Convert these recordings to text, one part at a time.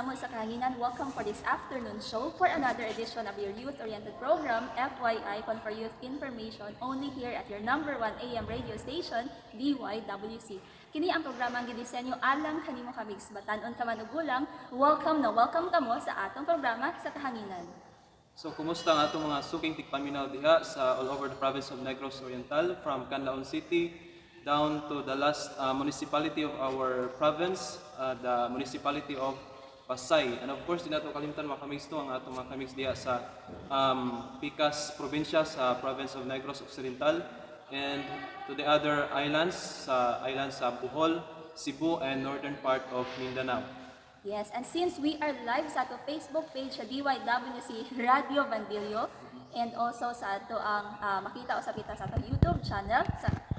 namo sa kahanginan. Welcome for this afternoon show for another edition of your youth-oriented program, FYI, for Youth Information, only here at your number 1 AM radio station, DYWC. Kini ang programang gidisenyo alang kanimo Kamigz, batan-on ka man ug gulang. Welcome kamo sa atong programa sa kahanginan. So, kumusta ang atong mga suking tigpaminaw diha sa all over the province of Negros Oriental, from Canlaon City down to the last municipality of our province, the municipality of Pasay. And of course, di nato kalimutan mga Kamigz to, ang atong mga Kamigz diha sa Picas probinsya sa province of Negros Occidental, and to the other islands sa Bohol, Cebu, and northern part of Mindanao. Yes, and since we are live sa ato Facebook page sa DYWC Radio Bandilyo, and also sa ato ang makita o sapita sa ato YouTube channel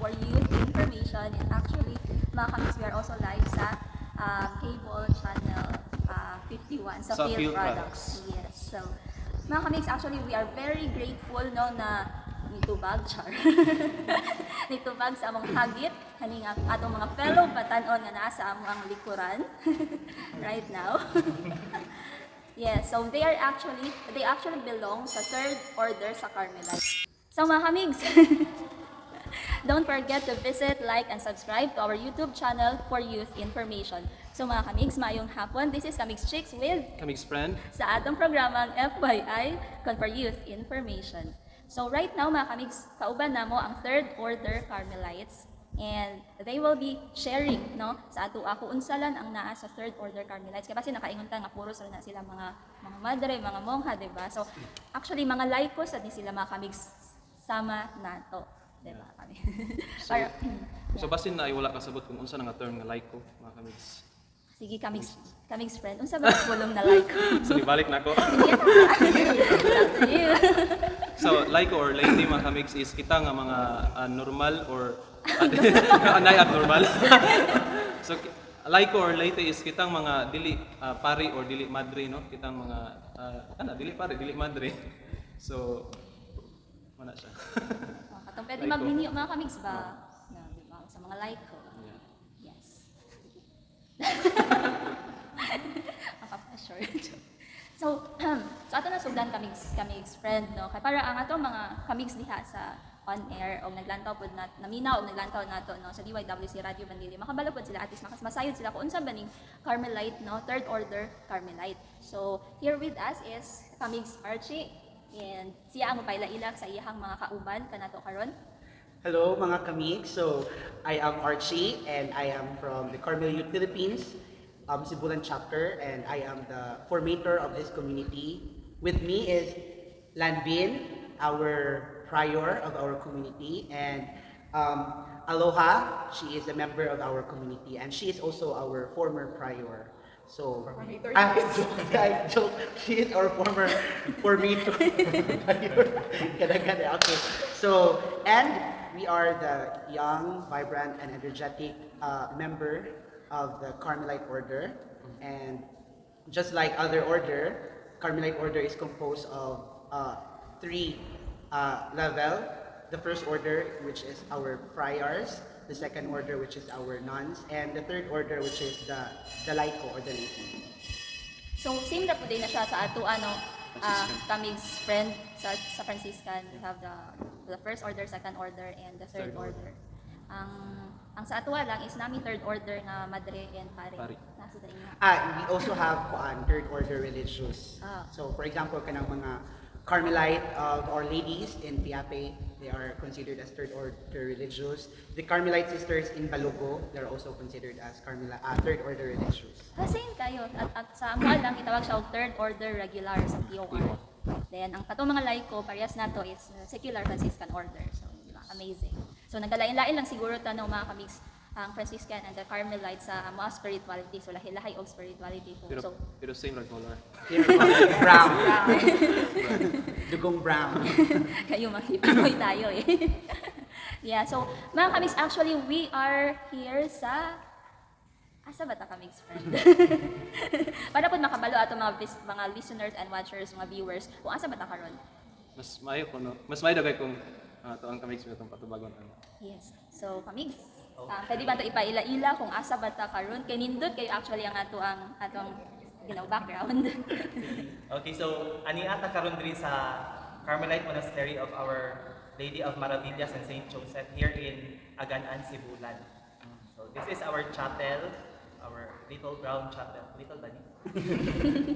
for youth information, and actually mga Kamigz, we are also live sa cable channel 51 sa Field Products. Yes, so mga Kamigz, actually we are very grateful no na nitubag nitubag sa among hagit kaning atong mga fellow batan-on nga naa sa among likuran right now. Yes, so they actually belong sa Third Order sa Carmelite. So mga Kamigz, don't forget to visit, like, and subscribe to our YouTube channel for youth information. So mga Kamigz, maayong hapon. This is Kamigz Chicks with Kamigz Friend sa atong programang FYI for youth information. So right now mga Kamigz, kauban namo ang Third Order Carmelites, and they will be sharing no sa ato kung unsalan ang naa sa Third Order Carmelites. Kaya kasi nakaingon ta nga puro na sila mga madre, mga mongha, di ba? So actually mga laicos at sila mga Kamigz sama nato, di ba kami? So basin na wala kasabot kung unsa nga term nga laiko mga Kamigz. Sige, Kamigz friend, unsa ba kulong na laiko? So ibalik na ko. So laiko or laity mga Kamigz is kita nga mga normal or anay abnormal. So laiko or laity is kitang mga dili pari or dili madre, no? Kitang mga dili pari, dili madre. So wala siya. Katong pwede magminyo mga Kamigz ba? No, di ba? Sa mga laiko. Yes. Makapa-short. So ato na sugdan Kamigz friend, no? Kay para ang ato mga Kamigz diha sa on air o naglantaw pod naminaw o naglantaw nato no sa DYWC Radio Bandilyo, makabalo pod sila at least masayod sila kung unsa ba ning Carmelite, no, Third Order Carmelite. So here with us is Kamigz Archie, and siya ang mapailaila sa iyang mga kauban kanato karon. Hello mga Kamigz, so I am Archie and I am from the Carmel Youth Philippines, Sibulan chapter, and I am the formator of this community. With me is Lanbin, our prior of our community, and Aloha, she is a member of our community, and she is also our former prior. So, I joke, she is our former formator. Okay, so, and we are the young, vibrant, and energetic member of the Carmelite Order, and just like other order, Carmelite Order is composed of three level. The first order, which is our friars, the second order, which is our nuns, and the third order, which is the laiko or the laity. So same na po din na siya sa ato Kamigz friend sa Franciscan. We have the first order, second order, and the third order. Ang sa ato lang is nami third order na madre and pare. Nasa sa inyo. We also have third order religious. So for example, kanang mga Carmelite of Our Ladies in Piape, they are considered as Third Order Religious. The Carmelite sisters in Balugo, they are also considered as Third Order Religious. Same kayo. At sa amo lang itawag siya Third Order Regular sa TOR. Then ang katong mga laiko parehas nato is Secular Franciscan Order. So amazing. So nagkalain-lain lang siguro tanong mga Kamigz ang Franciscan and the Carmelite sa mga spirituality. So lahi-lahi og spirituality po. Pero same red color. Brown. Dugong brown. Kayo makipinoy tayo eh. Yeah, so mga Kamigz, actually we are here sa asa ba ta Kamigz friend? Para po makabalo ato mga listeners and watchers, mga viewers, kung asa ba ta karon? Mas maayo ko no. Mas maayo dagay kung to ang Kamigz itong patubagon. Yes. So Kamigz, pwede ba ito ipaila-ila kung asa ba ta karon? Kay nindot kayo actually ang atong background. Okay, so ani ata karon diri sa Carmelite Monastery of Our Lady of Maravillas and Saint Joseph here in Aganan, Sibulan. So this is our chapel, our little brown chapel. Little ba ni?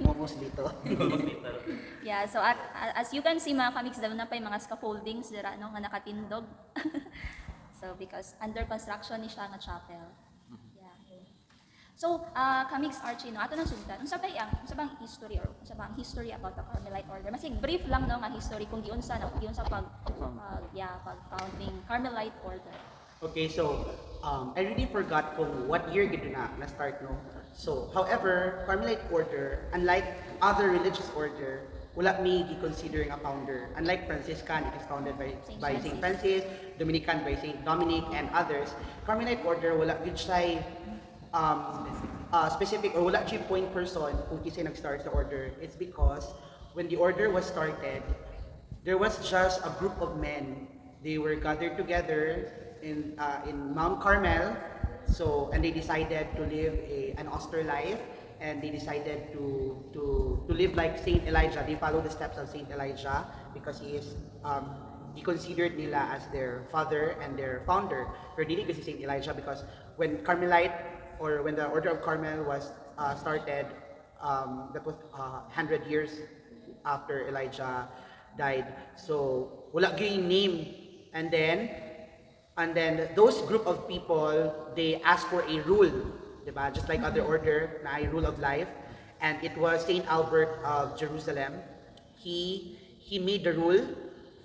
Almost little. Almost little. Yeah, so as you can see mga Kamigz, na pa yung mga scaffoldings dira no nga nakatindog. So because under construction ni siya nga chapel. Yeah. So Kamigz Archie no ato nang sugdan. Unsa bang history or unsa bang history about the Carmelite order? Masig brief lang no nga history kung giunsa pag founding Carmelite order. Okay, so I really forgot kung what year gito na start no. So, however, Carmelite order, unlike other religious order, wala mi considering a founder. Unlike Franciscan, it is founded by Saint Francis, Dominican by Saint Dominic, and others. Carmelite order wala gid siya specific or wala siya point person kung kinsa nag-start sa order. It's because when the order was started, there was just a group of men. They were gathered together in Mount Carmel. So, and they decided to live an austere life, and they decided to live like Saint Elijah. They follow the steps of Saint Elijah because he considered nila as their father and their founder. Pero dili kasi Saint Elijah because when Carmelite or when the Order of Carmel was started, that was 100 years after Elijah died. So, wala gyud name, and then those group of people, they asked for a rule, diba? Just like other order, na a rule of life. And it was Saint Albert of Jerusalem. He made the rule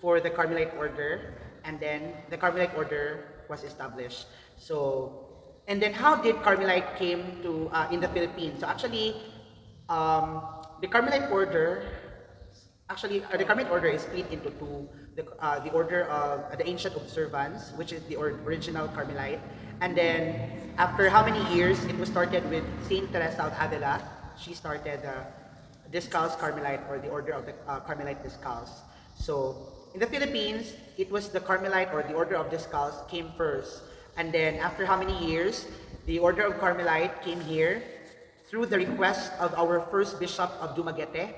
for the Carmelite order, and then the Carmelite order was established. So, and then how did Carmelite came to in the Philippines? So actually, the Carmelite order is split into two. The order of the ancient observance, which is the original Carmelite, and then after how many years, it was started with Saint Teresa of Avila. She started the Discalced Carmelite, or the order of the Carmelite Discalced. So in the Philippines, it was the Carmelite or the order of Discalced came first, and then after how many years, the order of Carmelite came here through the request of our first bishop of Dumaguete.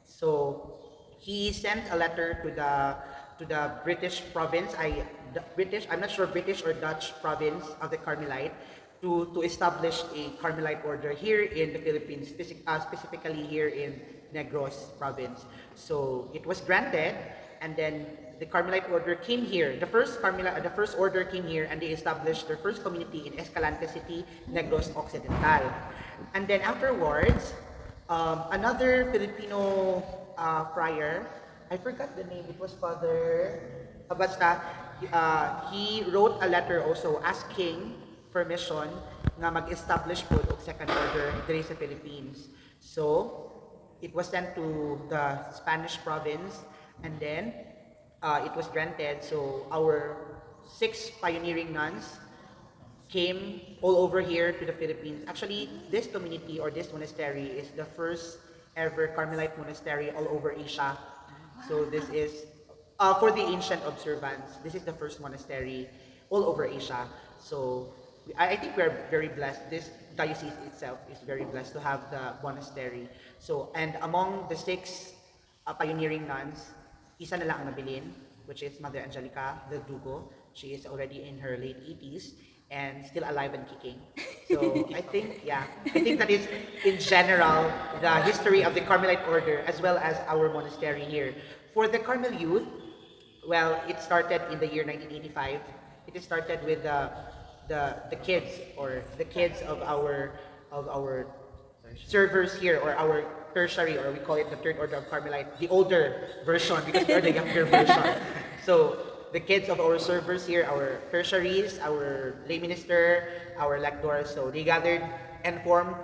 So he sent a letter to the British province, I'm not sure British or Dutch province of the Carmelite, to establish a Carmelite order here in the Philippines, specifically here in Negros province. So it was granted, and then the Carmelite order came here. The first order came here, and they established their first community in Escalante City, Negros Occidental. And then afterwards, another Filipino friar, I forgot the name, it was Father, basta, he wrote a letter also asking permission na mag-establish po og second order diri sa Philippines. So, it was sent to the Spanish province, and then it was granted. So, our 6 pioneering nuns came all over here to the Philippines. Actually, this community or this monastery is the first ever Carmelite monastery all over Asia. So this is, for the ancient observance, this is the first monastery all over Asia. So I think we're very blessed. This diocese itself is very blessed to have the monastery. So, and among the 6 pioneering nuns, isa na lang ang nabilin, which is Mother Angelica del Dugo. She is already in her late 80s and still alive and kicking. So I think that is in general the history of the Carmelite order as well as our monastery here. For the Carmel youth, well, it started in the year 1985. It started with the kids of our servers here, or our tertiary, or we call it the Third Order of Carmelite, the older version because we are the younger version. So the kids of our servers here, our tertiaries, our lay minister, our lectors, so they gathered and formed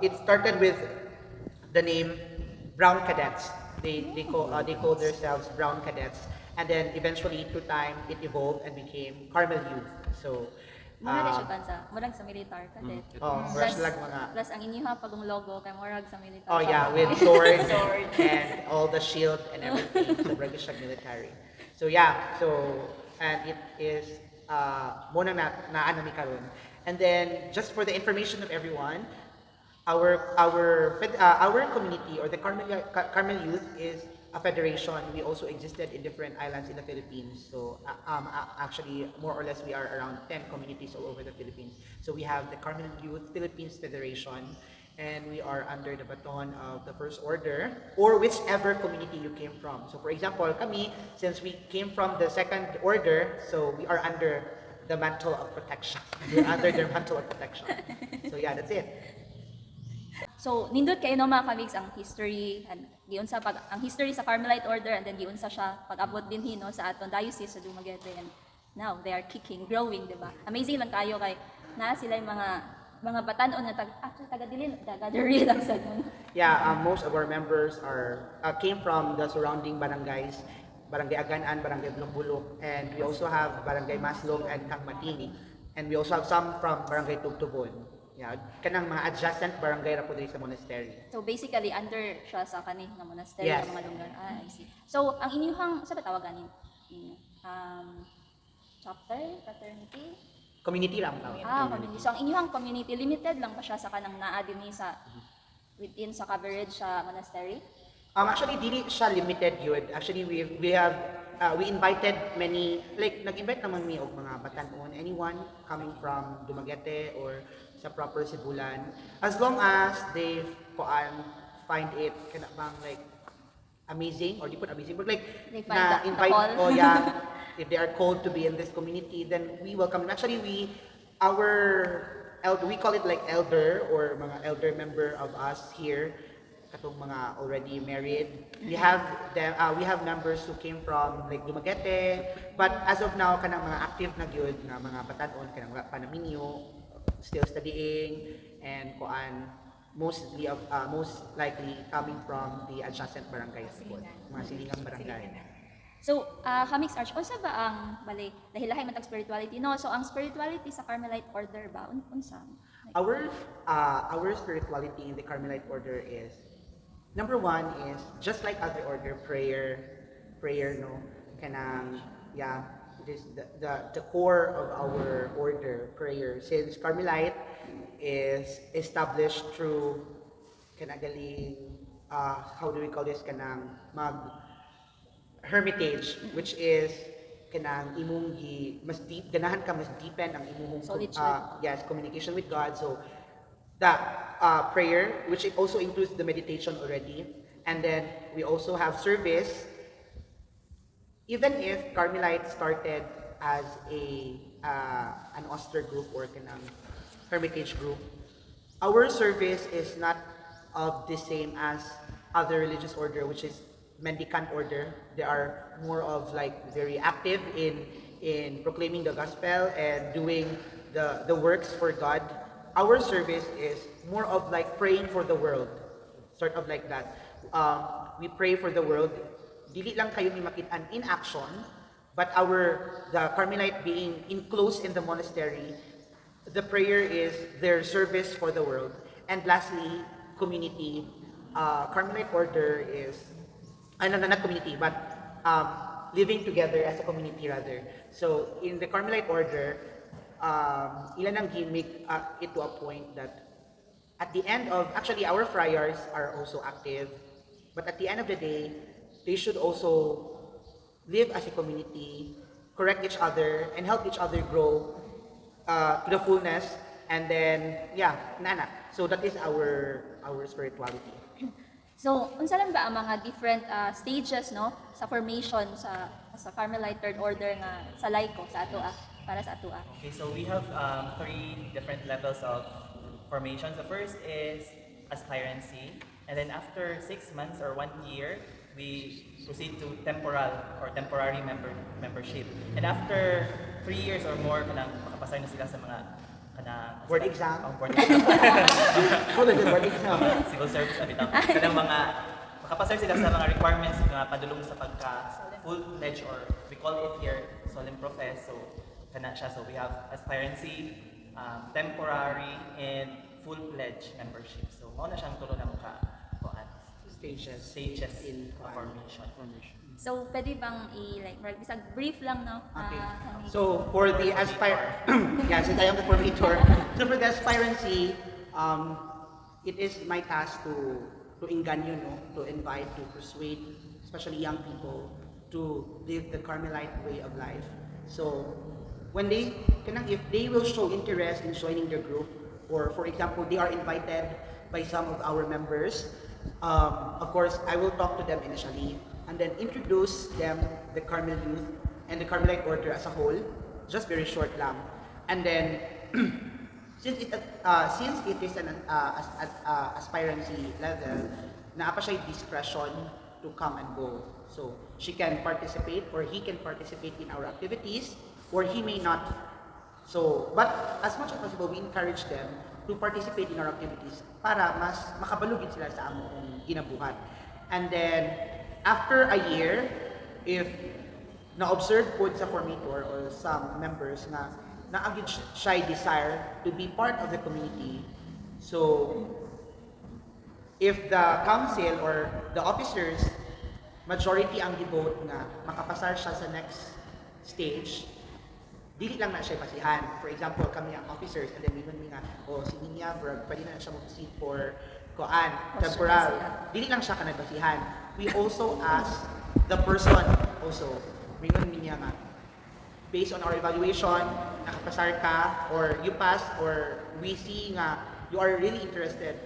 it started with the name Brown Cadets. They call themselves Brown Cadets, and then eventually through time it evolved and became Carmel Youth. So Murag siya bansa, murag sa militar cadet. fresh lag mga. Plus ang inyong pagong logo kay murag sa militar. Oh yeah, with sword and all the shield and everything. So murag siya military. So yeah, and it is muna na ano mi karon. And then just for the information of everyone, Our community or the Carmel Youth is a federation. We also existed in different islands in the Philippines. So actually, more or less, we are around 10 communities all over the Philippines. So we have the Carmel Youth Philippines Federation, and we are under the baton of the First Order or whichever community you came from. So for example, kami, since we came from the Second Order, so we are under the mantle of protection. We're under their mantle of protection. So yeah, that's it. So nindot kayo no mga Kamigz ang history and giun sa ang history sa Carmelite Order and then giun sa siya pag-abot din hino sa aton Diocese sa Dumaguete and now they are kicking, growing, di ba? Amazing lang kayo kay na sila yung mga batanon na taga dili taga diri lang sa nun. Yeah, most of our members came from the surrounding barangays, Barangay Aganan, Barangay Bulok, and we also have Barangay Maslog and Kangmating, and we also have some from Barangay Tugtugon. Yeah, kanang mga adjacent barangay ra po diri sa monastery. So basically under siya sa kani nga monastery Yes. nga mga lugar. I see. So ang inyong sa tawag ganin? Chapter, fraternity? Community ram tawag. Community. So ang inyong community limited lang ba siya sa kanang naa dinhi sa within sa coverage sa monastery? Actually, dili siya limited yun. Actually, we invited many, like, nag-invite naman mi og mga batanon, anyone coming from Dumaguete or sa proper Sibulan, as long as they find it kana bang like amazing or di po amazing, but like They find na the invite call. o yeah, if they are called to be in this community, then we welcome them. Actually, we call it like elder or mga elder member of us here, katong mga already married. We have members who came from like Dumaguete, but as of now kanang mga active na gyud nga mga batanon kanang wala pa naminyo, still studying, and most likely coming from the adjacent barangays po, mga silingang barangay. So, Kamigz Arch, unsa ba ang balik dahilahay man tag spirituality no? So ang spirituality sa Carmelite Order ba unsa? Our spirituality in the Carmelite Order is, number one is just like other order, prayer no, kanang yeah, it is the core of our order, prayer. Since Carmelite is established through kanagaling how do we call this, kanang hermitage, which is kanang imong mas ganahan ka mas deepen ang imong Solitude. communication with God. So the prayer, which it also includes the meditation already, and then we also have service. Even if Carmelite started as an Oster group or kanang hermitage group, our service is not of the same as other religious order, which is mendicant order. They are more of like very active in proclaiming the gospel and doing the works for God. Our service is more of like praying for the world, sort of like that. We pray for the world. Dili lang kayo ni makitaan in action, but the Carmelite being enclosed in the monastery, the prayer is their service for the world. And lastly, community. Carmelite order is, not community, but living together as a community rather. So in the Carmelite order, ilan ang gimmick it to a point that at the end of, actually our friars are also active, but at the end of the day, they should also live as a community, correct each other, and help each other grow to the fullness. And then, yeah, nana. So that is our spirituality. So, unsa lang ba ang mga different stages no sa formation sa Carmelite Third Order nga sa laiko sa atoa para sa atoa? Okay, so we have 3 different levels of formation. The first is aspirancy, and then after 6 months or 1 year, we proceed to temporary membership. And after 3 years or more, kanang makapasay na sila sa mga Board exam. Board exam. Board exam. Civil service abitaw. Kanang mga makapasay sila sa mga requirements nga padulong sa pagka full pledge, or we call it here solemn profess. So kana siya. So we have aspirancy, temporary, and full pledge membership. So mao na siyang tulo na mga stages in formation. So, pwede bang isang brief lang, no? Okay. Kamigz? So for the yeah, since I am the formator, so for the aspirancy, it is my task to inganyo, no, to invite, to persuade, especially young people, to live the Carmelite way of life. So when if they will show interest in joining their group, or for example, they are invited by some of our members, of course, I will talk to them initially and then introduce them the Carmel youth and the Carmelite order as a whole, just very short lang. And then since it is an aspirancy level, naa pa siya discretion to come and go. So she can participate or he can participate in our activities, or he may not. So, but as much as possible, we encourage them to participate in our activities para mas makabalugin sila sa among ginabuhat. And then, after a year, if na-observe po sa formator or some members na naagid siya desire to be part of the community, so if the council or the officers majority ang givote nga makapasar siya sa next stage, dili lang na siya basihan. For example, kami ang officers, and then mingon mi nga, si Ninya, pwede na siya mag-proceed for temporal. Dili lang siya kanabasihan. We also ask the person also, mingon mi niya nga, based on our evaluation, nakapasar ka, or you pass, or we see nga, you are really interested,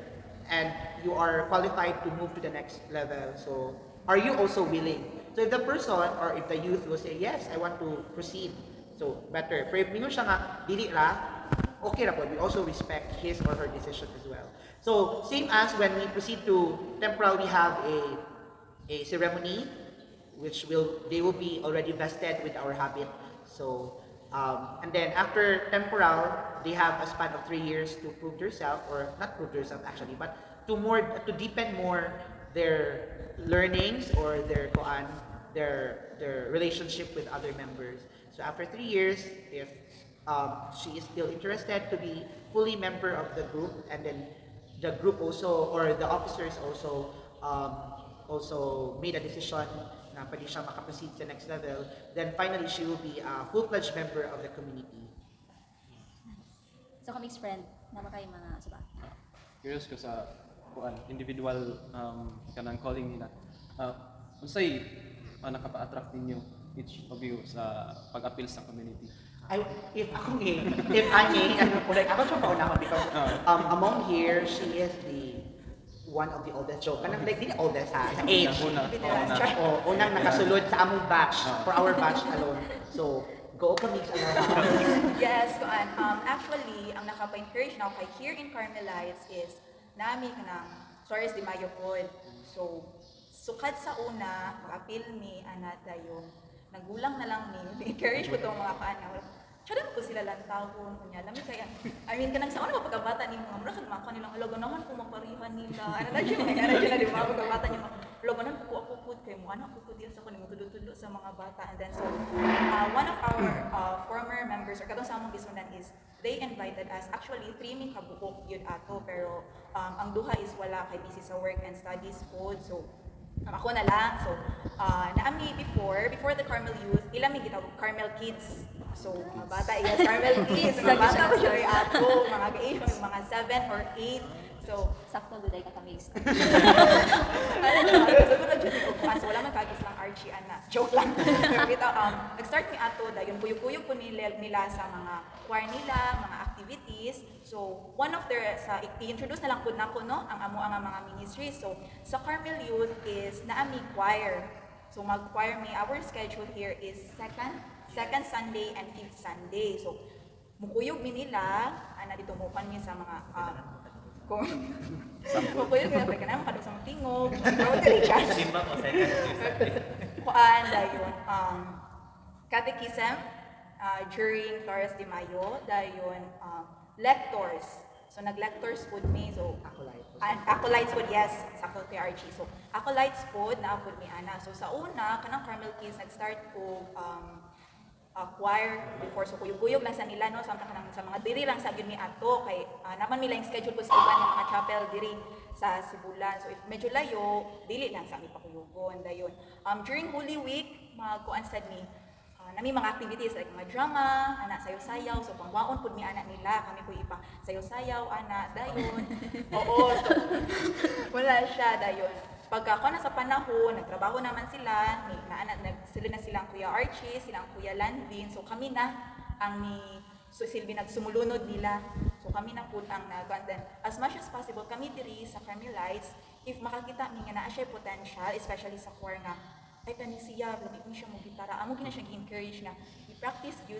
and you are qualified to move to the next level. So, are you also willing? So if the person, or if the youth will say, yes, I want to proceed, so better. Pero if mingon siya nga, dili ra, okay ra po. We also respect his or her decision as well. So, same as when we proceed to temporal, we have a ceremony, which they will be already vested with our habit. So, and then after temporal, they have a span of 3 years to prove themselves, or not prove themselves actually, but to deepen more their learnings or their relationship with other members. So after 3 years, if she is still interested to be fully member of the group, and then the group also, or the officers also made a decision na pwede siya makaproceed sa next level, then finally she will be a full-fledged member of the community. So, Kamigz friend, naman kayo mga suba. Curious ko sa individual kanang calling nila. Unsay nakapa-attract ninyo each of you sa pag-appeal sa community? If I may, ako siya paunahon because among here, she is the one of the oldest. So, kanang like, di oldest ha, sa age. Unang nakasulod sa among batch, for our batch alone. So, go Kamigz alone. Yes, actually, ang nakapa-encourage na kay here in Carmelites is nami kanang Flores de Mayo pod. So, sukad sa una, mag-appeal mi anata yung nagulang na lang ni encourage ko itong mga kaanaw. Tsara po sila lang tawon, kunya lami kaya. I mean, kanang sa una pagkabata ni mga mura mga kanilang alogo naman kung maparihan nila. Ano na siya, mga na di ba pagkabata niyo alogo nan ko ako pud kay mo anak ko diya sa kuno tudlo-tudlo sa mga bata. And then so one of our former members or katong sa among gisunan is they invited us. Actually, 3 mi kabuok yun ato, pero ang duha is wala kay busy sa work and studies po. So ako na lang. So, naami before the Carmel Youth, ilang may gitawag Carmel Kids. So, mga bata, yes, Carmel Kids. Mga bata ko siya rin ako, mga age, mga 7 or 8. So, Sakto guday ka Kamigz. so wala man kagis lang Archie, ana. Joke lang. Kita, nag-start mi ato, dayon kuyog-kuyog po nila sa mga choir nila, mga activities. So, one of their, i-introduce na lang po na ko, no, ang mga ministries. So, sa Carmel Youth is naami choir. So, mag-choir mi, our schedule here is second Sunday and 5th Sunday. So, mukuyog mi nila, dito mukan mi sa mga, mukuyog mi na, kaya makadog sa mga tingog, Simba po, second Tuesday. kuan dayon catechism during Flores de Mayo, dayon lectors. So nag-lectors pod mi, so acolytes pod, yes, sakto kay Archie. So acolytes pod na pod mi ana. So sa una kanang Carmel Kids nag-start ko choir before, so kuyog-kuyog lang sa nila, no, sa mga diri lang sa gyud mi ato kay naman mi lang schedule po sa uban ng mga chapel diri sa Sibulan. So if medyo layo, dili lang sa mi pakuyugon dayon. During Holy Week, magkuan sad mi nami mga activities like mga drama, ana sayaw-sayaw, so pangwaon pud mi ana nila, kami po ipa sayaw-sayaw, ana dayon. Oo, so wala siya dayon. Pagka ako na sa panahon, nagtrabaho naman sila, sila na silang Kuya Archie, silang Kuya Landin, so kami na ang silbi nagsumulunod nila. So kami na po ang then as much as possible, kami diri sa Carmelites, if makakita mi nga naa siya potential, especially sa choir nga, ay kani siya, lamig ni siya mo gitara, amo gina siya gi-encourage na i-practice yun,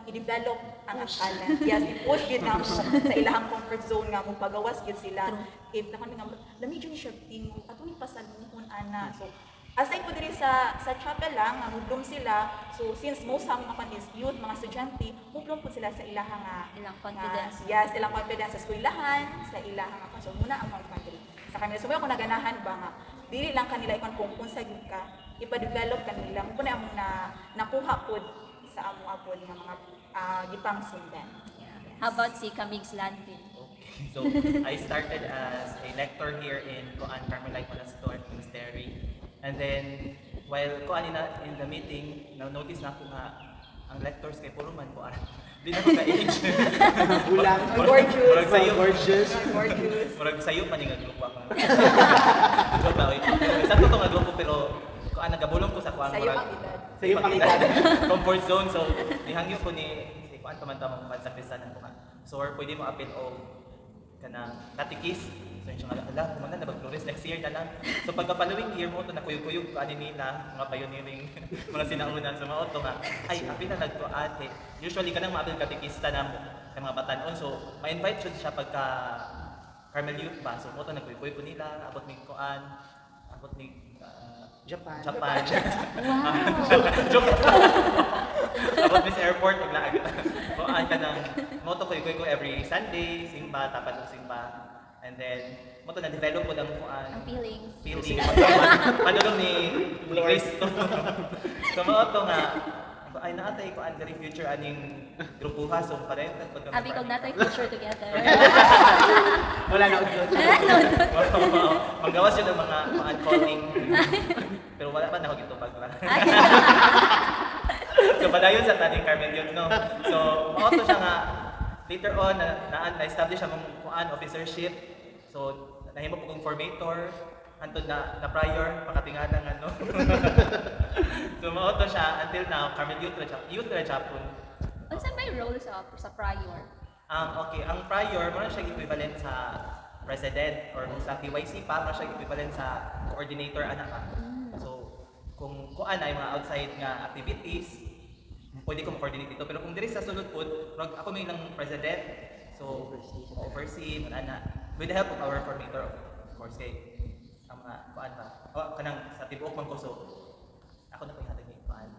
i-develop ang talent. Yes, i-push yun na mo sa ilahang comfort zone nga mo pagawas yun sila. If nakan nga lamig yun siya tingo, ato ni pasalmuhon ana. So aside po diri sa chapel lang, nga mudlom sila. So since most sa mga is youth, mga estudyante, mudlom po sila sa ilahang Ilang confidence. yes, ilang confidence sa eskwelahan, sa ilahang so muna ang mga diri. Sa kanila so ako naganahan ba nga dili lang kanila ikon kung unsa gyud ka, ipa-develop kanila mo na among nakuha pod sa amo apod nga mga gipang sundan. How about si Kamigz Landin? Okay. So, I started as a lector here in Carmelite Monastery. And then, while in the meeting, na-notice na ako nga ang lectors kay puro man ko di na ko ka-age. Bulang. Gorgeous. Gorgeous. Gorgeous. Murag sayo pa ni nga grupo ako. Joke lang. Sa totoo nga grupo pero kung nagabulong ko sa kuan Sayo ang edad. Sayo pang edad. comfort zone. So, nihangyo ko ni si kuan pamantamang pansakristanan ko nga. So, or pwede mo appeal o kanang katikis. So, yung siya ala, kumanda na mag-flores next year na lang. So, pagka following year mo, ito nakuyog-kuyog ko ani nila, mga pioneering, mga sinaunan sa mga auto nga, ay, apil na nagto ate. Usually, kanang maapil katikista na mo, ng mga batanon. So, ma-invite siya pagka Carmel Youth ba? So, mo ito nagkuyog-kuyog ko nila, abot ni kuan, abot ni Japan. Abot Miss Airport, maglaag. Kuan ka ng, mo ito kuyog-kuyog ko every Sunday, simba, tapat ng simba. And then, mo to na-develop ko ng kuan. Ang feelings. Panulong ni Cristo. So, mo ito nga, ay naatay ko ang very future aning grupuha so parental pag Abi kong natay future together. Wala na udlot. Magawas yun ng mga calling. Pero wala pa na ako gitubag lang. So padayon sa taning Carmel Youth, no? So mauto siya nga later on na-establish ang kuan officership. So nahimo ko kong formator antod na prior makatingadan ano. So mauto siya until now Carmel Youth Chapel. Unsa may role sa prior? Okay, ang prior mo siya equivalent sa president or kung sa PYC pa mo siya equivalent sa coordinator ana ka. So kung kuan ay mga outside nga activities, pwede kong coordinate ito. Pero kung diri sa sulod po, ako may ilang president, so oversee ana with the help of our coordinator of course kay ang mga kuan ba. Kanang sa tibuok man ko so ako na po hatag ni kuan.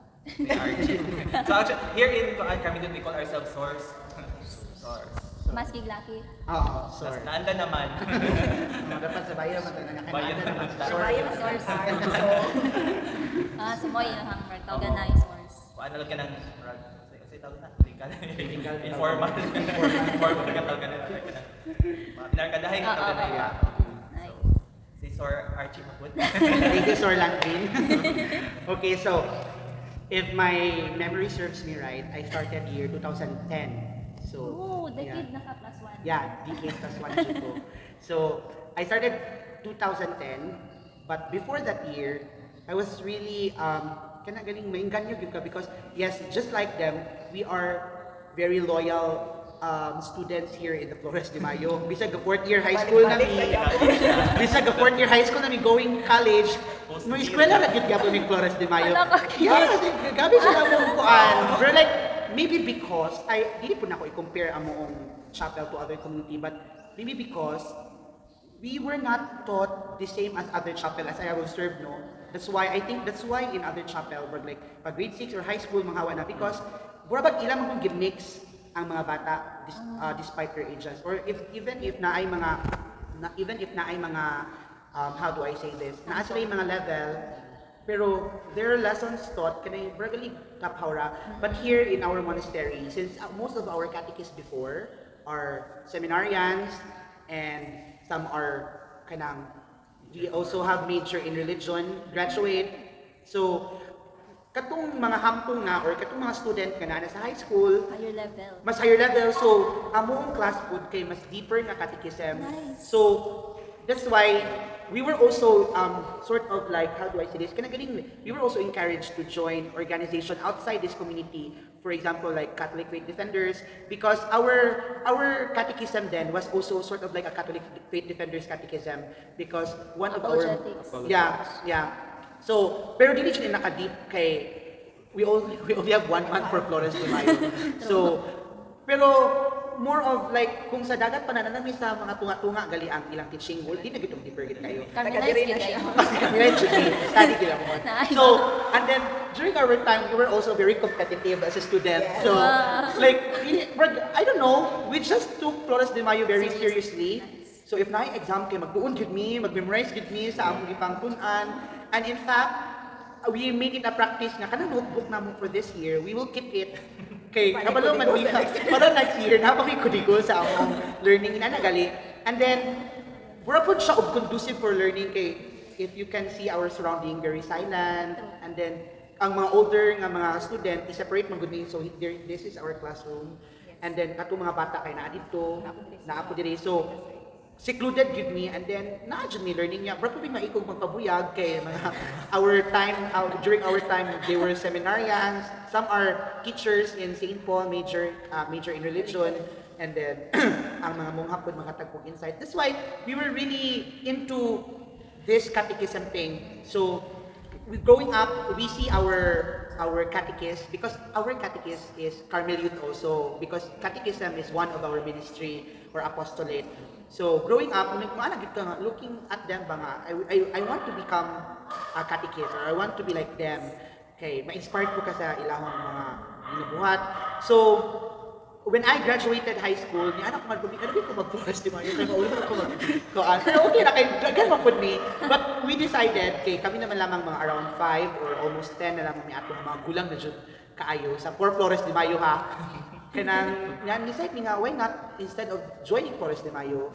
So actually, here in kuan Carmel we call ourselves source. Mas giglaki. Oo, sorry. Naanda naman. Dapat sa bayan naman na Bayan naman. Sabayan na source. Sumoy yung hangmark, organize source. Kung ano lang ka ng kasi tawag na, legal. Informal. Informal ka tawag ka na. Pinarkadahay ka tawag na iya. Nice. Si Sir Archie Maput. Thank you, Sir Langkin. Okay, so if my memory serves me right, I started year 2010. So, Oh, decade na ka plus one. yeah, decade plus one dito. So, I started 2010, but before that year, I was really kana galing mainganyo gyud ka because yes, just like them, we are very loyal students here in the Flores de Mayo. Bisag ga fourth year high school na mi. Bisag ga fourth year high school na mi going college. No eskwela ra gyud gyapon mi Flores de Mayo. Yeah, gabi sila mo kuan. We're like maybe because dili po na ako i-compare among chapel to other community, but maybe because we were not taught the same as other chapel as I have observed, no? That's why in other chapel, we're like, pag grade 6 or high school, mga hawa na, because burabag ilang mong gimix ang mga bata despite their ages. Or even if na ay mga, how do I say this, naa sila yung mga level, pero there are lessons taught kanay bragali kaphawra. But here in our monastery, since most of our catechists before are seminarians and some are kanang we also have major in religion, graduate. So katong mga hampong na or katong mga student nga na sa high school, Higher level. mas higher level. So, among class food kay mas deeper nga catechism. Nice. So, that's why we were also sort of like, how do I say this? We were also encouraged to join organization outside this community. For example, like Catholic Faith Defenders, because our catechism then was also sort of like a Catholic Faith Defenders catechism, because one of our Apologetics. yeah. So, pero dili siya naka-deep kay we only have 1 month for Flores de Mayo. So, pero more of like kung sa dagat pa nananami sa mga tunga-tunga gali ang ilang teaching, well, di na gitong deeper gid kayo. Carmelite yun kayo. Kami na study gila mo. Nice. So, and then during our time, we were also very competitive as a student. So, like, I don't know, we just took Flores de Mayo very seriously. So, if na-exam kay magbuon gid mi, mag-memorize gid mi sa among gipangtun-an. And in fact, we made it a practice na kanang notebook namo for this year, we will keep it. Okay, kabalo man we para next year na makikudigo sa among learning ina nagali. And then wala po siya og conducive for learning kay if you can see our surrounding very silent, and then ang mga older nga mga student i-separate man gud ni, so this is our classroom. And then ato mga bata kay naa dito, naa po diri. So secluded gud me, and then naa jud me learning niya. Bro po maikog magpabuyag kay mga during our time they were seminarians, some are teachers in St. Paul, major in religion, and then ang mga mongha po mga tagpog insight. That's why we were really into this catechism thing. So growing up, we see our catechist, because our catechist is Carmel Youth also, because catechism is one of our ministry or apostolate. So growing up, looking at them ba nga, I want to become a catechist, or I want to be like them. Okay, ma-inspired ko ka sa ilahong mga ginubuhat. So when I graduated high school, ni anak ko mag-focus di ba? Kaya maulit ko mag-koan. Pero okay na kayo, gan mapod me. But we decided, kay kami naman lamang mga around 5 or almost 10 na lamang ni atong mga gulang na dyan kaayo sa 4 Flores de Mayo ha. Kanang decide ni nga, why not, instead of joining Flores de Mayo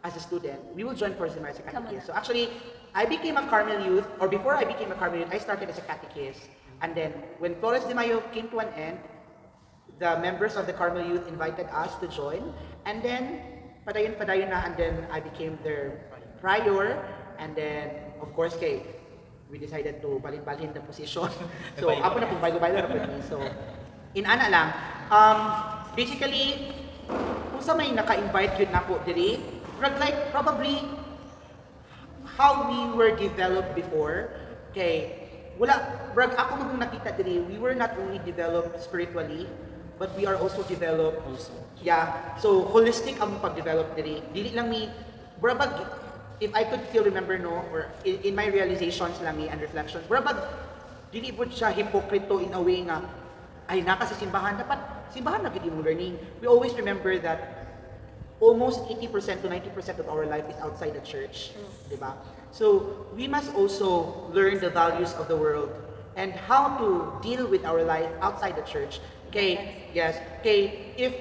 as a student, we will join Flores de Mayo as a catechist. So actually, I became a Carmel youth, or before I became a Carmel youth, I started as a catechist. And then, when Flores de Mayo came to an end, the members of the Carmel youth invited us to join. And then, padayon na, and then I became their prior. And then, of course, we decided to balin-balin the position. So, ako na po, bago-bago na po. So, inana lang. Basically, kung sa may naka-invite yun na po diri, like probably how we were developed before, ako mong nakita diri, we were not only developed spiritually, but we are also developed so holistic ang pag-develop diri. Dili lang mi, if I could still remember or in my realizations lang and reflections, dili po siya hipokrito in a way nga, ay naka sa simbahan, dapat simbahan na gid imong learning. We always remember that almost 80% to 90% of our life is outside the church, di ba? So we must also learn the values of the world and how to deal with our life outside the church. If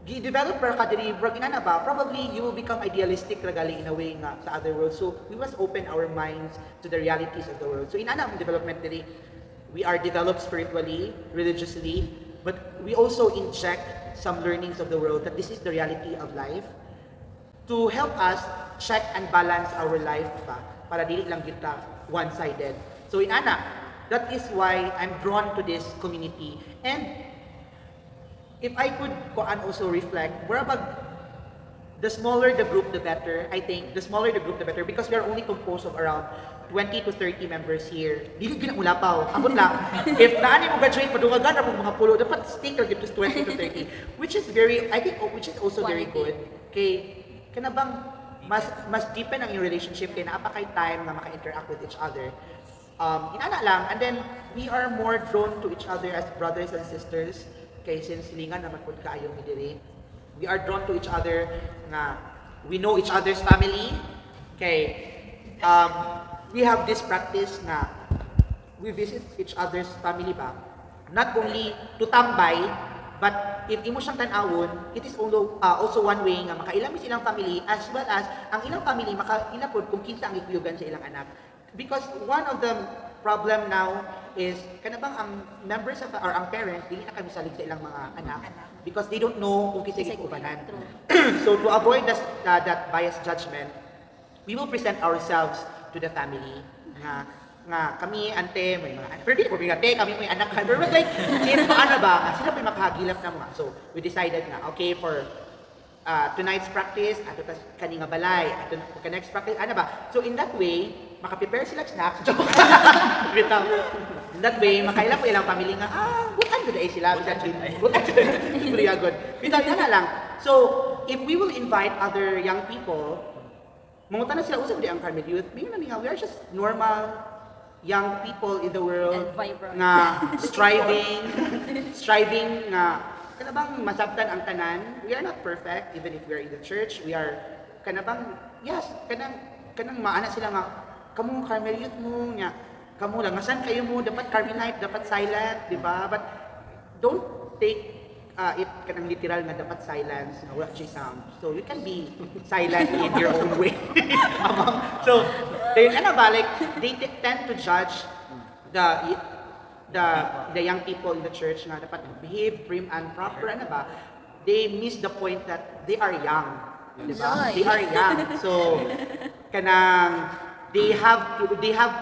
develop ka diri, probably you will become idealistic ragali in a way nga sa other world. So we must open our minds to the realities of the world. So inana ang development diri, we are developed spiritually, religiously, but we also inject some learnings of the world that this is the reality of life to help us check and balance our life para dili lang kita one-sided. So inana, that is why I'm drawn to this community. And if I could also reflect, the smaller the group, the better. I think the smaller the group, the better, because we are only composed of around 20 to 30 members here. Dili gyud mula pa. Abot lang. If naani mo graduate padungagan na mga pulo, dapat stick lang gyud to 20 to 30, which is also very good. Kay kanabang mas deepen ang yung relationship, kay naapa kay time na maka-interact with each other. Inana lang, and then we are more drawn to each other as brothers and sisters. Kay since lingan naman pud kaayo mi diri, we are drawn to each other nga we know each other's family. Kay we have this practice na we visit each other's family ba, not only to tambay, but if imo siyang tan-awon, it is also one way nga makailami silang family, as well as ang ilang family makailapod kung kinsa ang ikuyugan sa ilang anak. Because one of the problem now is kanabang ang members of or ang parents dili na kami salig sa ilang mga anak because they don't know kung kisay ubanan. So to avoid that biased judgment, we will present ourselves to the family nga kami ante may mga pero di ko ate kami may anak pero like if ano ba sila may makahagilap na mga. So we decided na okay for tonight's practice ato tas kani nga balay ato ka next practice ano ba. So in that way maka-prepare sila snacks. Bitaw. In that way makaila po ilang family nga butan gud ay sila butan good. Bitaw na lang. So if we will invite other young people mangutan na sila usab di ang Carmel Youth. Mingon na nga we are just normal young people in the world And vibrant. nga striving nga kanabang masabtan ang tanan. We are not perfect even if we are in the church. We are kanabang yes kanang maana sila nga kamo Carmel Youth mo nya kamo lang asan kayo mo dapat Carmelite dapat silent di ba? But don't take it kanang literal nga dapat silence na wala siya sound. So you can be silent in your own way. So then ano ba like they tend to judge the young people in the church nga dapat behave prim and proper ano ba. They miss the point that they are young. Diba? They are young. So kanang they have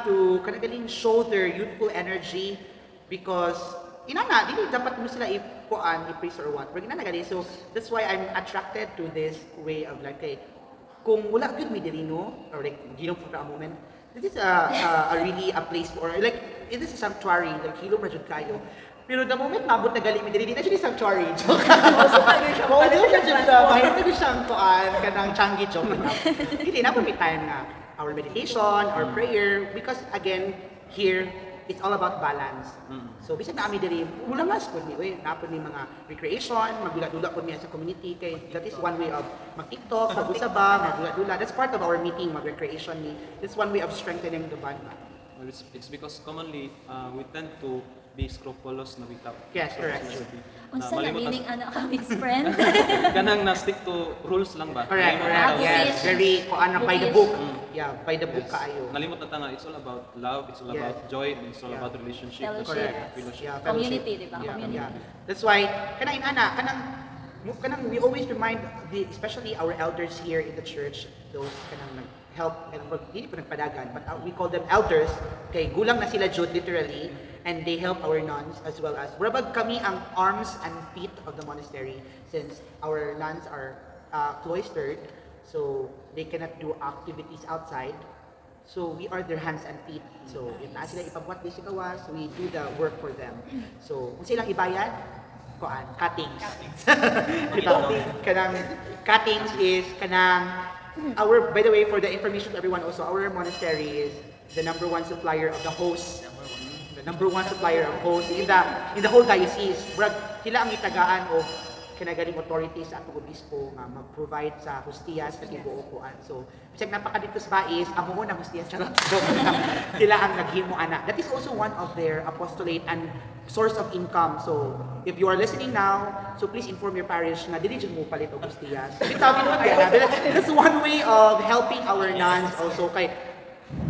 to kanang show their youthful energy because inana dili dapat mo sila i-praise or what. Pero ginana so that's why I'm attracted to this way of life kay kung wala good mi diri no or like ginoo for a moment. This is a really a place for like it is a sanctuary like hilo pra jud kayo. Pero the moment mabot na gali mi diri na siya sanctuary. Also tayo siya. Oh, siya jud mahirap na siyang kuan kanang changi joke. Hindi na po may time nga our meditation, our prayer because again here it's all about balance. So bisag na ami diri ulangas pud mi oy napod ni mga recreation, magdula-dula pud mi sa community kay that is one way of mag-TikTok, mag-usab ba, magdula-dula. That's part of our meeting, mag-recreation ni. It's one way of strengthening the bond. Well, it's because commonly we tend to be scrupulous na bitaw. Yes, correct. Unsa na meaning ano Kamigz friend? Kanang na stick to rules lang ba? Correct, Nalimot correct. na Yes, Bookish. very kuan by the Bookish. book. Yeah, by the book Yes. kaayo. Nalimot na tanga, it's all about love, it's all Yes. about joy, it's all Yeah. about relationship. Fellowship. Correct. Fellowship. Yeah, Community, fellowship. di ba? Yeah, Community. yeah. That's why kanang we always remind especially our elders here in the church, those kanang help and hindi po nagpadagan, but we call them elders. Kay gulang na sila jud literally and they help our nuns as well as burabag kami ang arms and feet of the monastery since our nuns are cloistered, so they cannot do activities outside. So we are their hands and feet. So if na sila ipabuhat di sikawas, we do the work for them. So kung silang ibayad, kuan, cuttings. Kanang cuttings is kanang our, by the way, for the information to everyone also, our monastery is the #1 supplier of the host. The #1 supplier of host in the whole diocese. Brad, sila ang itagaan o kinagaling authorities at obispo nga mag-provide sa hostiyas sa tibuok kuan. So, bisag napakadito sa bais, amo na hostiyas charot. Sila ang naghimo ana. That is also one of their apostolate and source of income. So, if you are listening now, so please inform your parish na dili jud mo palit og hostiyas. That's one way of helping our nuns also kay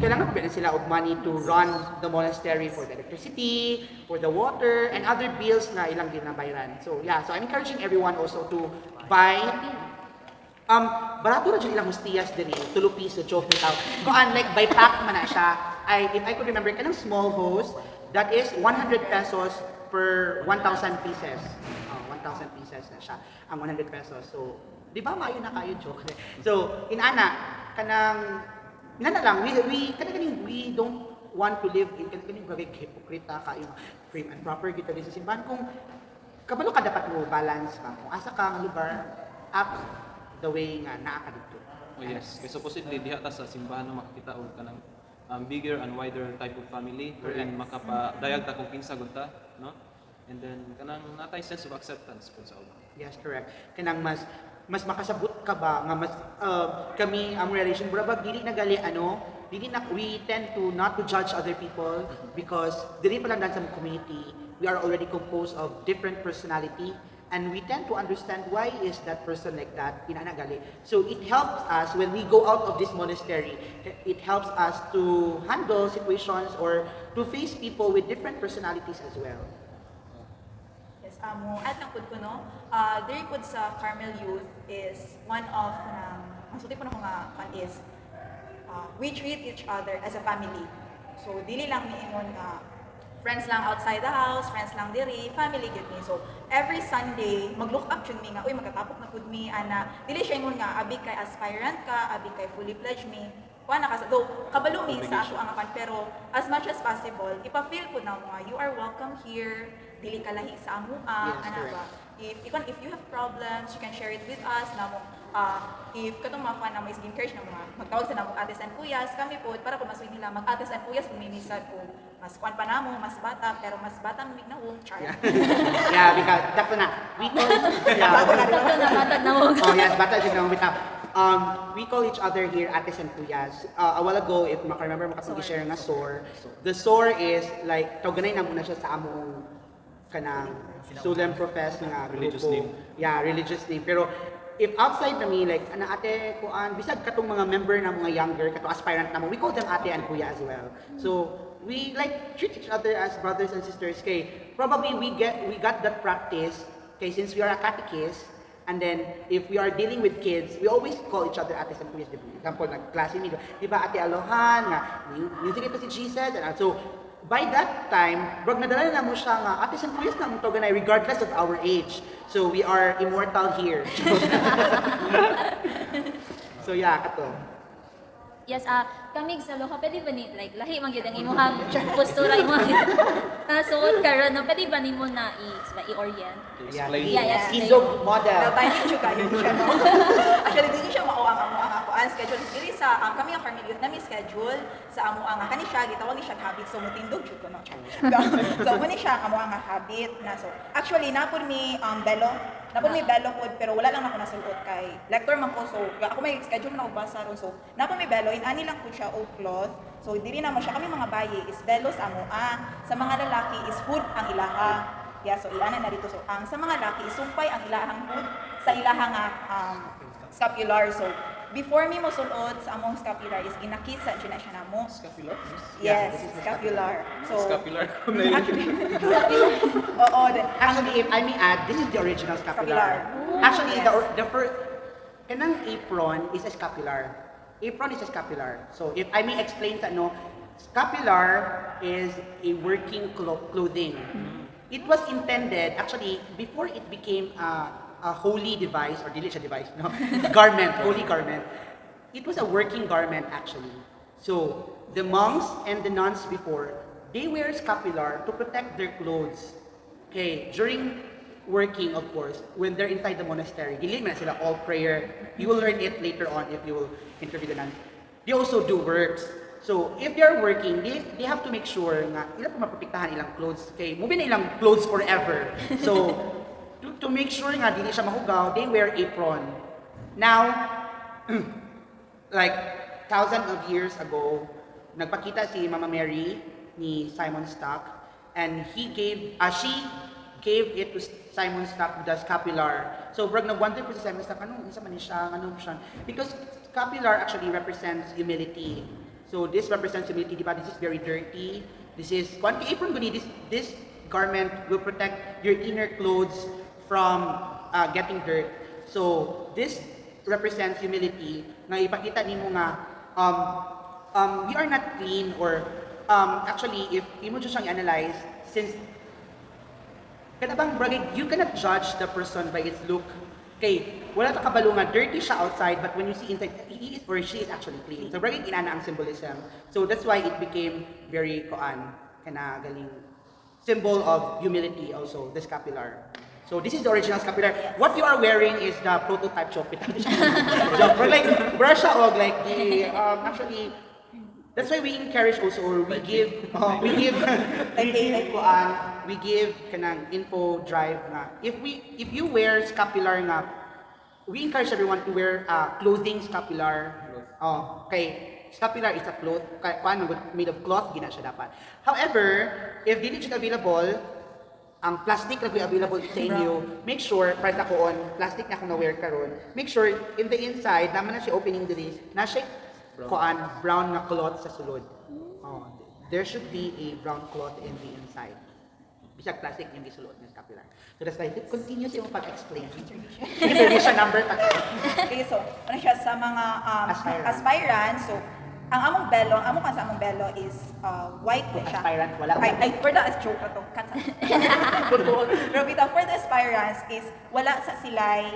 kailangan pa sila og money to run the monastery for the electricity, for the water, and other bills na ilang ginabayaran. So yeah, so I'm encouraging everyone also to buy barato ra jud ilang hostiyas diri, 2 piso joke bitaw. Kuan like by pack man na siya. If I could remember kanang small host, that is 100 pesos per 1,000 pieces. 1,000 pieces na siya ang 100 pesos. So, di ba maayo na kayo joke. So, inana kanang nana lang, we don't want to live in kanilang bagay hipokrita kayo prim and proper kita din sa simbahan kung kabalo ka dapat mo balance ka kung asa ka ang lugar up the way nga naa ka dito. Oh yes, kaya supposedly diha ta sa simbahan na makakita og kanang bigger and wider type of family wherein makapadayag ta kung kinsa gud ta, no? And then kanang natay sense of acceptance pud sa uban. Yes, correct. Kanang mas makasabot ka ba nga mas kami ang relation brabag dili na gali we tend to not to judge other people because dili pa lang dan sa community we are already composed of different personality and we tend to understand why is that person like that, inanagali. So it helps us when we go out of this monastery, it helps us to handle situations or to face people with different personalities as well. Yes, at lang pud ko no. Diri pud sa Carmel Youth is one of ang sulti po na ko nga kan is we treat each other as a family. So dili lang miingon nga friends lang outside the house, friends lang diri, family gyud mi. So every Sunday mag-look up jud mi nga uy magkatapok na pud mi ana. Dili siya ingon nga abi kay aspirant ka, abi kay fully pledged mi. Kuha na ka sa kabalo mi sa ato ang apan pero as much as possible ipa-feel pud na mo nga you are welcome here. Dili ka lahi sa amo ana ba. If you have problems, you can share it with us namo. If katong mga fan na may skincare na mga magtawag sa namong ates and kuyas, kami po para po masuwi nila mag-ates and kuyas pumimisan po. Mas kuan pa namo, mas bata, pero mas bata mamig na wong char. Yeah, because dakto na. We call Oh yes, bata jud na wait up. We call each other here ates and kuyas. A while ago, if maka-remember makatong i-share nga sore. The sore is like tawganay na muna siya sa among kanang student profess nga Religious grupo. name. Yeah, religious name. Pero if outside na me, like, ana ate, kuan, bisag katong mga member na mga younger, katong aspirant na mo, we call them ate and kuya as well. So, we like treat each other as brothers and sisters. Kay, probably we got that practice, kay since we are a catechist, and then if we are dealing with kids, we always call each other ates and kuyas. For example, nag-klase nito, di ba ate Alohan, nga, music ito si Jesus, and so, by that time, brag nadala na mo siya nga, ates and kuyas na mo to ganay, regardless of our age. So we are immortal here. So yeah, kato. Yes, Kamigz, alo ka, pwede ba ni, like, lahi man gyud ang imong postura, imong suot karon, no? Pwede ba nimo na i-orient? Explain. Yeah, yes. Skizog model. Datay siya kayo siya no. Actually dili siya mao ang ako ang schedule dili sa kami ang Carmel Youth nami schedule sa amo ang kani siya gitawag ni siya habit so mutindog jud ko no. So mo ni siya kamo ang habit na so actually napod mi belo pod pero wala lang ako nasulot kay lector man ko so ako may schedule na basa ron so napod mi belo ani lang pud siya old cloth so dili na mo siya kami mga bayi is belo sa amo sa mga lalaki is hood ang ilaha. Yeah, so ilahan na dito. So, ang sa mga laki, isumpay ang ilahang hood sa ilahang scapular. So, before mi mo sulod sa among scapular is ginakisa dyan na siya na mo. Scapular? Yes, scapular. So, Scapular. scapular. Oo. Actually, if I may add, this is the original scapular. Scapular. Actually, Yes. the first, kanang apron is a scapular. Apron is a scapular. So, if I may explain sa scapular is a working clothing. It was intended, actually, before it became a holy device, or dili siya device, no? Garment, holy garment. It was a working garment, actually. So, the monks and the nuns before, they wear scapular to protect their clothes. Okay, during working, of course, when they're inside the monastery, dili man sila all prayer. You will learn it later on if you will interview the nuns. They also do works. So, if they're working, they have to make sure nga ilang po maprotektahan ilang clothes kay mo na ilang clothes forever. So, to make sure nga dili siya mahugaw, they wear apron. Now, like thousands of years ago, nagpakita si Mama Mary ni Simon Stock and she gave it to Simon Stock the scapular. So, brag nag-wonder po si Simon Stock, isa man siya, siya? Because scapular actually represents humility. So this represents humility, di ba? This is very dirty. This is, kung apron guni, this garment will protect your inner clothes from getting dirt. So this represents humility. Nga ipakita nimo nga we are not clean or actually if imo jud siyang i-analyze since kanabang bragig you cannot judge the person by its look. Okay, wala ta kabalo nga dirty siya outside but when you see inside he is or she is actually clean. So bragig inana ang symbolism. So that's why it became very kana galing symbol of humility also the scapular. So this is the original scapular. What you are wearing is the prototype chopit. But like brush og like the actually that's why we encourage also or we give we give kanang info drive nga if you wear scapular nga we encourage everyone to wear clothing scapular. Okay, scapular is a cloth made of cloth gina siya dapat. However, if dili siya available ang plastic na available sa inyo, make sure, para ko on, plastic na kung na-wear karon, make sure in the inside, naman na siya opening diri, na siya kuan, brown na cloth sa sulod. Oh, there should be a brown cloth in the inside. Bisag plastic yung gisulod ng scapular. So that's why, continue sa yung pag-explain. Tradition number pa. Okay, so, ano siya sa mga aspirants, so, ang among sa among belo is white na siya. Aspirant, wala. Ay, for the joke na to. Pero bitaw, for the aspirants is wala sa silay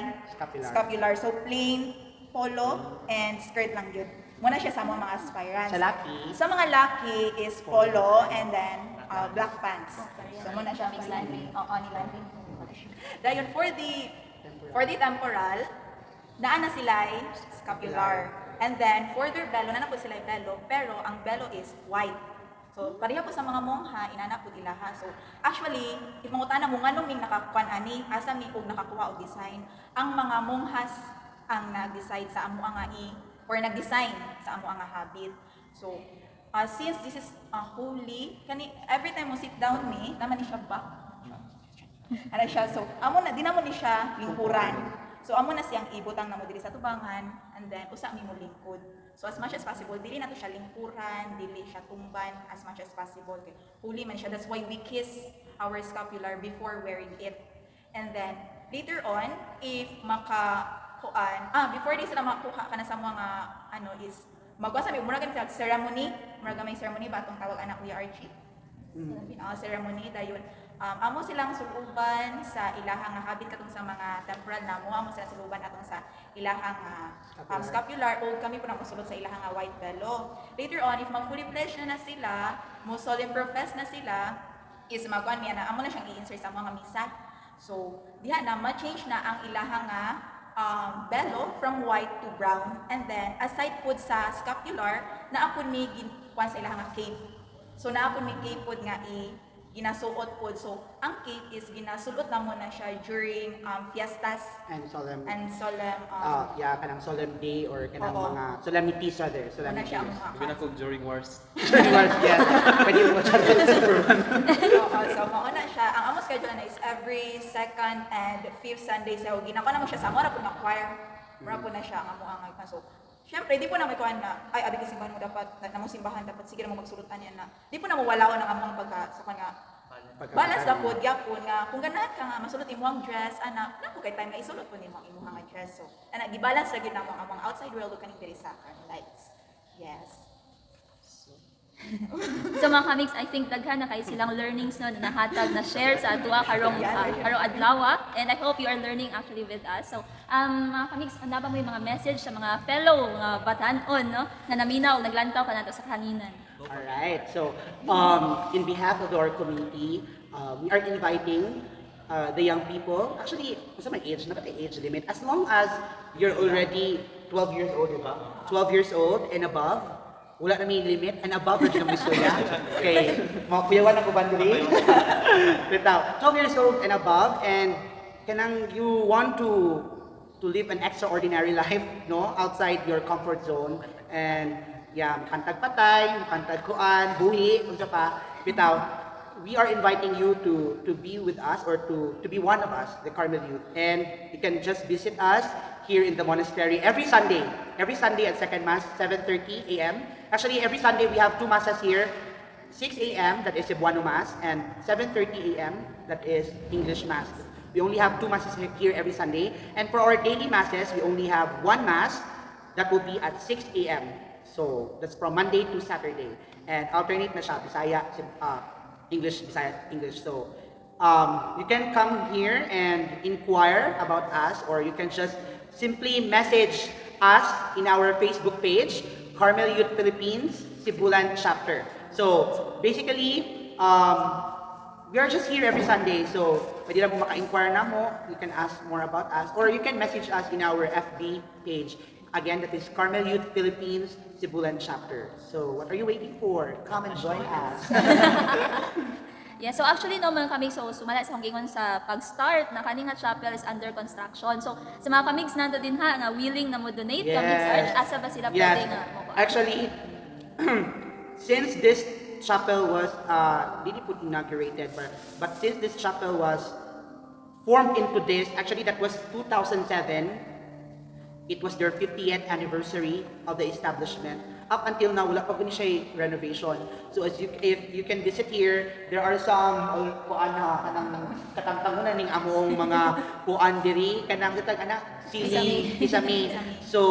scapular. So plain polo and skirt lang yun. Muna siya sa mga aspirants. Sa laki? Sa mga laki is polo and then black pants. So muna siya mixed landing. Oo, ni landing. Dahil for the temporal, naa na silay scapular. And then, for their belo, nanapod sila yung belo, pero ang belo is white. So, pareha po sa mga mongha, inanapod ilaha. So, actually, if mangutana mo, nga nung nakakuan ani, asa mi og nakakuha og design, ang mga monghas ang nag-decide sa amo nga or nag-design sa amo nga habit. So, since this is holy, every time mo sit down naman ni siya back. Ano siya, so, di na mo ni siya lingkuran. So amo na siyang ibutang na mo diri sa tubangan and then usa mi mo lingkod. So as much as possible dili na to siya lingkuran, dili siya tumban as much as possible. Kay holy man siya. That's why we kiss our scapular before wearing it. And then later on if before di sila makuha kana sa mga is magwa sa mi mura kan ceremony, mura may ceremony ba atong tawag anak Kuya Archie. Ceremony dayon amo silang suluban sa ilahang habit katong sa mga temporal namo, amo silang suluban atong sa ilahang scapular o kami po na mosulod sa ilahang white velo. Later on if mag-fully pledge na sila, mo solemn profess na sila, is magwan niya na amo na siyang i-insert sa mga misa. So diha na ma-change na ang ilahang velo from white to brown, and then aside pud sa scapular na apon mi ginkuan sa ilahang cape. So na apon mi cape pud nga ginasuot po. So, ang cape is ginasuot na mo na siya during fiestas and solemn kanang solemn day or kanang mga solemnities rather. Solemnities. Binakog during wars. During wars, yes. Pwede mo siya so, mauna siya. Ang amo schedule na is every second and fifth Sunday. So, ginako na mo siya sa mora po na choir. Mora po na siya ang amo ang so, siyempre, di po na may kuhan na, ay, abi simbahan mo dapat, namong simbahan dapat, sige na mo magsulutan yan na, di po na mawalaon ang among sa kanya, balance na po, gyapon nga, kung ganahan ka nga, masulot imo ang dress, anak, na po kay time na isulot po nimo ang imo nga dress, so, anak, gibalance lagi na mo ang mga outside world, kaning diri sa Carmelites. Yes. So mga Kamigz, I think daghan na kayo silang learnings no, na nahatag na share sa atua karong adlaw, and I hope you are learning actually with us. So mga Kamigz, ano ba mo yung mga message sa mga fellow batanon no, na naminaw, naglantaw ka nato sa kaningan? Alright, so in behalf of our community, we are inviting the young people, actually, sa may age, naman age limit, as long as you're already 12 years old, diba? 12 years old and above, wala na may limit, and above rin ng istorya. Okay, mga kuyawan ako bandiri. 12 years old and above, and kanang you want to live an extraordinary life, no, outside your comfort zone, and yeah, makantag patay, makantag kuan, buhi, unsa pa, bitaw, we are inviting you to be with us or to be one of us, the Carmel Youth, and you can just visit us here in the monastery every Sunday at second mass, 7:30 a.m. Actually, every Sunday we have two masses here, 6 a.m. that is Cebuano Mass, and 7:30 a.m. that is English Mass. We only have two masses here every Sunday, and for our daily masses, we only have one mass that will be at 6 a.m. So that's from Monday to Saturday, and alternate na siya, Bisaya, English, Bisaya, English. So you can come here and inquire about us, or you can just simply message us in our Facebook page, Carmel Youth Philippines, Sibulan chapter. So basically, we are just here every Sunday. So pwede na po maka-inquire na mo, you can ask more about us, or you can message us in our FB page. Again, that is Carmel Youth Philippines, Sibulan chapter. So what are you waiting for? Come and join us. Yeah, so actually no mga Kamigz, so sumala sa gingon sa pag-start na kaning nga chapel is under construction. So sa mga Kamigz nanto din ha nga willing na mo donate, Kamigz Arch, asa ba sila pwede nga mo? Actually, since this chapel was didn't put inaugurated, but since this chapel was formed into this, actually that was 2007. It was their 50th anniversary of the establishment. Up until now, wala pa po siya renovation. So if you can visit here, there are some kuan na kanang katangtangunan ning among mga kuan diri kanang gatag ana kisame. So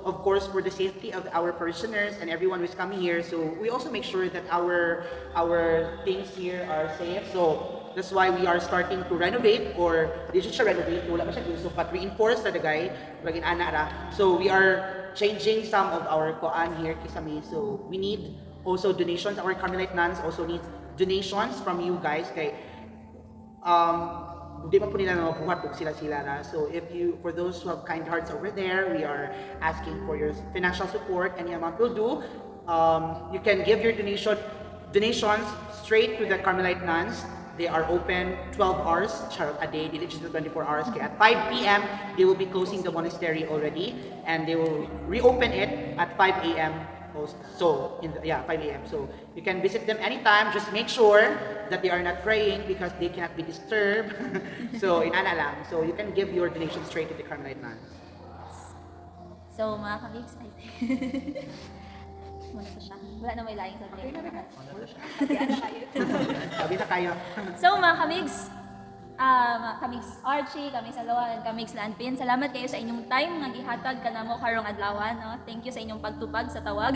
of course for the safety of our parishioners and everyone who's coming here, so we also make sure that our things here are safe. So that's why we are starting to renovate, or di siya renovate, wala pa siya gusto, but reinforce na dagay, bagin ana ra. So we are changing some of our koan here kisame. So we need also donations. Our Carmelite nuns also need donations from you guys kay di pa po nila mabuhat og sila na. So if you, for those who have kind hearts over there, we are asking for your financial support. Any amount will do. You can give your donations straight to the Carmelite nuns. They are open 12 hours a day, they just 24 hours. At 5 p.m., they will be closing the monastery already, and they will reopen it at 5 a.m. So, 5 a.m. So you can visit them anytime. Just make sure that they are not praying because they cannot be disturbed. So in ana lang. So you can give your donation straight to the Carmelite nuns. So mga Kamigz, muna po siya. Wala na may laing sabi. Sabi na kayo. So mga Kamigz, Kamigz Archie, Kamigz Alawan, and Kamigz Lanpin, salamat kayo sa inyong time nga gihatag kanamo karong adlaw, no? Thank you sa inyong pagtubag sa tawag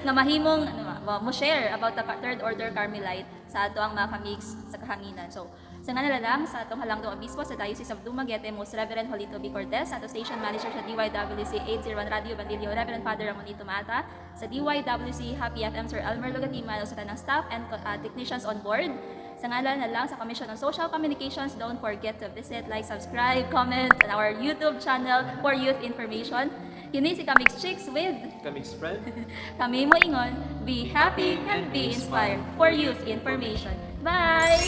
na mahimong mo share about the Third Order Carmelite sa ato ang mga Kamigz sa kahanginan. So sa lang sa atong halangdong obispo sa Diocese of Dumaguete, Most Reverend Jolito B. Cortez, ato station manager sa DYWC 801 Radio Bandilio, Reverend Father Ramonito Mata, sa DYWC Happy FM Sir Elmer Logatima, sa tanang staff and technicians on board. Sa ngalan na lang sa Commission on Social Communications, don't forget to visit, like, subscribe, comment on our YouTube channel for youth information. Kini si Kamigz Chicks with Kamigz friend. Kami mo ingon, be happy and be inspired for youth information. Bye!